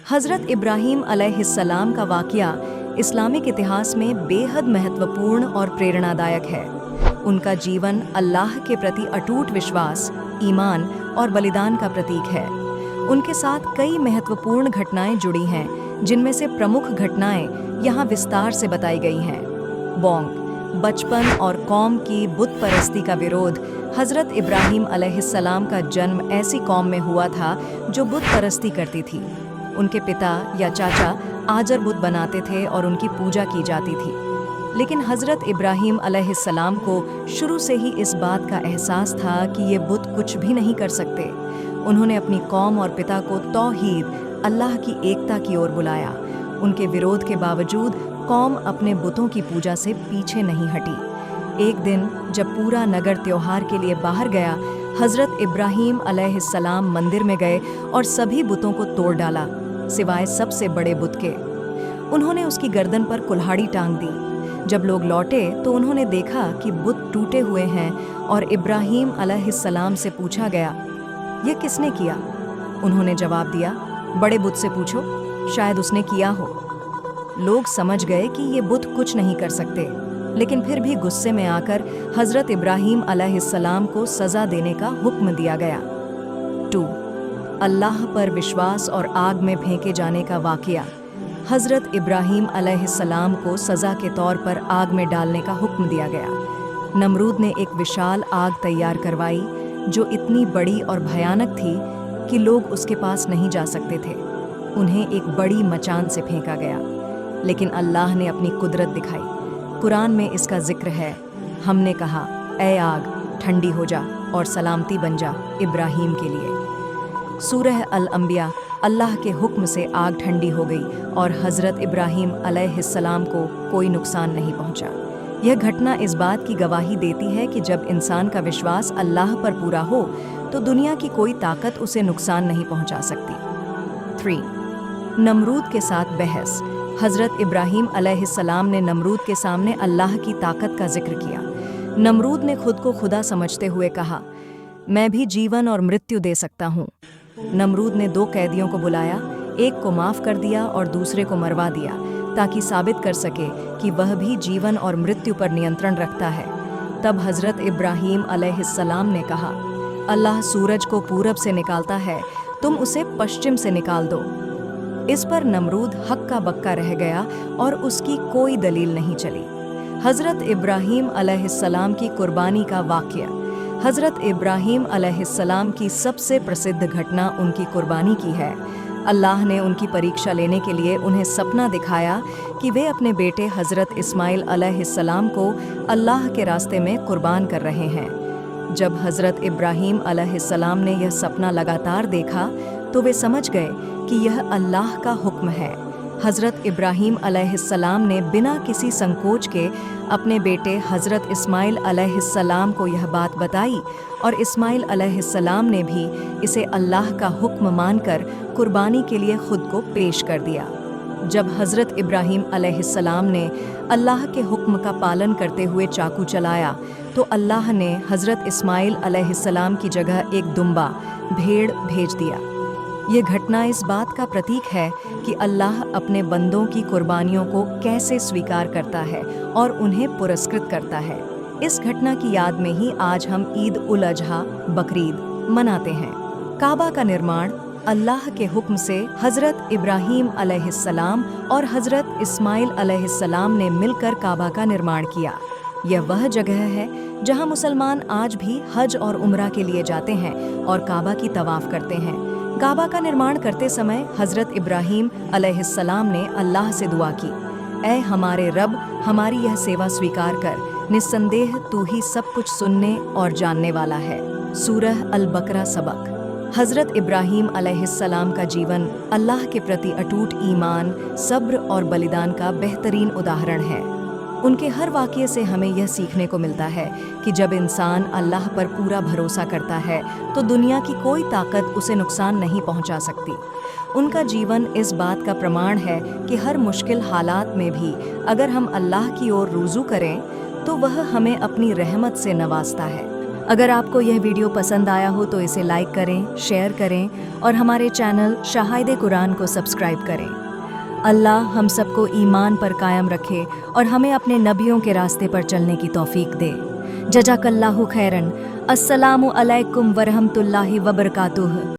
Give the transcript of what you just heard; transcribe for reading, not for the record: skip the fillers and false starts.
हज़रत इब्राहीम अलैहिस्सलाम का वाक़या इस्लामिक इतिहास में बेहद महत्वपूर्ण और प्रेरणादायक है। उनका जीवन अल्लाह के प्रति अटूट विश्वास, ईमान और बलिदान का प्रतीक है। उनके साथ कई महत्वपूर्ण घटनाएं जुड़ी हैं, जिनमें से प्रमुख घटनाएं यहाँ विस्तार से बताई गई हैं। बोंग, बचपन और कौम की बुत परस्ती का विरोध। हज़रत इब्राहीम अलैहिस्सलाम का जन्म ऐसी कौम में हुआ था जो बुत परस्ती करती थी। उनके पिता या चाचा आजर बुत बनाते थे और उनकी पूजा की जाती थी। लेकिन हज़रत इब्राहीम अलैहिस्सलाम को शुरू से ही इस बात का एहसास था कि ये बुत कुछ भी नहीं कर सकते। उन्होंने अपनी कौम और पिता को तौहीद, अल्लाह की एकता की ओर बुलाया। उनके विरोध के बावजूद कौम अपने बुतों की पूजा से पीछे नहीं हटी। एक दिन जब पूरा नगर त्योहार के लिए बाहर गया, हज़रत इब्राहीम अलैहिस्सलाम मंदिर में गए और सभी बुतों को तोड़ डाला, सिवाय सबसे बड़े बुत के। उन्होंने उसकी गर्दन पर कुल्हाड़ी टांग दी। जब लोग लौटे तो उन्होंने देखा कि बुत टूटे हुए हैं और इब्राहीम अलैहिस्सलाम से पूछा गया, यह किसने किया? उन्होंने जवाब दिया, बड़े बुत से पूछो, शायद उसने किया हो। लोग समझ गए कि ये बुत कुछ नहीं कर सकते, लेकिन फिर भी गुस्से में आकर हज़रत इब्राहीम अलैहिस्सलाम को सज़ा देने का हुक्म दिया गया। 2. अल्लाह पर विश्वास और आग में फेंके जाने का वाक़या। हज़रत इब्राहीम अलैहिस्सलाम को सज़ा के तौर पर आग में डालने का हुक्म दिया गया। नमरूद ने एक विशाल आग तैयार करवाई, जो इतनी बड़ी और भयानक थी कि लोग उसके पास नहीं जा सकते थे। उन्हें एक बड़ी मचान से फेंका गया, लेकिन अल्लाह ने अपनी कुदरत दिखाई। कुरान में इसका जिक्र है, हमने कहा, ऐ आग ठंडी हो जा और सलामती बन जा इब्राहीम के लिए। सूरह अल-अंबिया। अल्लाह के हुक्म से आग ठंडी हो गई और हज़रत इब्राहीम अलैहिस्सलाम को कोई नुकसान नहीं पहुंचा। यह घटना इस बात की गवाही देती है कि जब इंसान का विश्वास अल्लाह पर पूरा हो तो दुनिया की कोई ताकत उसे नुकसान नहीं पहुंचा सकती। 3. नमरूद के साथ बहस। हज़रत इब्राहीम अलैहिस्सलाम ने नमरूद के सामने अल्लाह की ताकत का जिक्र किया। नमरूद ने खुद को खुदा समझते हुए कहा, मैं भी जीवन और मृत्यु दे सकता हूँ। नमरूद ने 2 कैदियों को बुलाया, एक को माफ़ कर दिया और दूसरे को मरवा दिया, ताकि साबित कर सके कि वह भी जीवन और मृत्यु पर नियंत्रण रखता है। तब हज़रत इब्राहीम अलैहिस्सलाम ने कहा, अल्लाह सूरज को पूरब से निकालता है, तुम उसे पश्चिम से निकाल दो। इस पर नमरूद हक्का बक्का रह गया और उसकी कोई दलील नहीं चली। हज़रत इब्राहीम अलैहिस्सलाम की कुर्बानी का वाक़या। हज़रत इब्राहीम अलैहिस्सलाम की सबसे प्रसिद्ध घटना उनकी कुर्बानी की है। अल्लाह ने उनकी परीक्षा लेने के लिए उन्हें सपना दिखाया कि वे अपने बेटे हज़रत इस्माइल अलैहिस्सलाम को अल्लाह के रास्ते में कुर्बान कर रहे हैं। जब हज़रत इब्राहीम अलैहिस्सलाम ने यह सपना लगातार देखा तो वे समझ गए कि यह अल्लाह का हुक्म है। हज़रत इब्राहीम अलैहिस्सलाम ने बिना किसी संकोच के अपने बेटे हज़रत इस्माइल अलैहिस्सलाम को यह बात बताई और इस्माइल अलैहिस्सलाम ने भी इसे अल्लाह का हुक्म मानकर कुर्बानी के लिए खुद को पेश कर दिया। जब हज़रत इब्राहीम अलैहिस्सलाम ने अल्लाह के हुक्म का पालन करते हुए चाकू चलाया तो अल्लाह ने हज़रत इस्माइल अलैहिस्सलाम की जगह एक दुम्बा, भेड़ भेज दिया। ये घटना इस बात का प्रतीक है कि अल्लाह अपने बंदों की कुर्बानियों को कैसे स्वीकार करता है और उन्हें पुरस्कृत करता है। इस घटना की याद में ही आज हम ईद उल अजहा, बकरीद मनाते हैं। काबा का निर्माण। अल्लाह के हुक्म से हज़रत इब्राहीम अलैहिस्सलाम और हज़रत इस्माइल अलैहिस्सलाम ने मिलकर काबा का निर्माण किया। यह वह जगह है जहां मुसलमान आज भी हज और उम्रा के लिए जाते हैं और काबा की तवाफ़ करते हैं। काबा का निर्माण करते समय हज़रत इब्राहीम अलैहिस्सलाम ने अल्लाह से दुआ की, ऐ हमारे रब, हमारी यह सेवा स्वीकार कर, निस्संदेह तू ही सब कुछ सुनने और जानने वाला है। सूरह अल-बकरा सबक। हज़रत इब्राहीम अलैहिस्सलाम का जीवन अल्लाह के प्रति अटूट ईमान, सब्र और बलिदान का बेहतरीन उदाहरण है। उनके हर वाक़ये से हमें यह सीखने को मिलता है कि जब इंसान अल्लाह पर पूरा भरोसा करता है तो दुनिया की कोई ताकत उसे नुकसान नहीं पहुंचा सकती। उनका जीवन इस बात का प्रमाण है कि हर मुश्किल हालात में भी अगर हम अल्लाह की ओर रुजू करें तो वह हमें अपनी रहमत से नवाजता है। अगर आपको यह वीडियो पसंद आया हो तो इसे लाइक करें, शेयर करें और हमारे चैनल शाहिद कुरान को सब्सक्राइब करें। अल्लाह हम सबको ईमान पर कायम रखे और हमें अपने नबियों के रास्ते पर चलने की तौफीक दे। जज़ाकल्लाहु खैरन। अस्सलामु अलैकुम वरहमतुल्लाहि वबरकातुहू।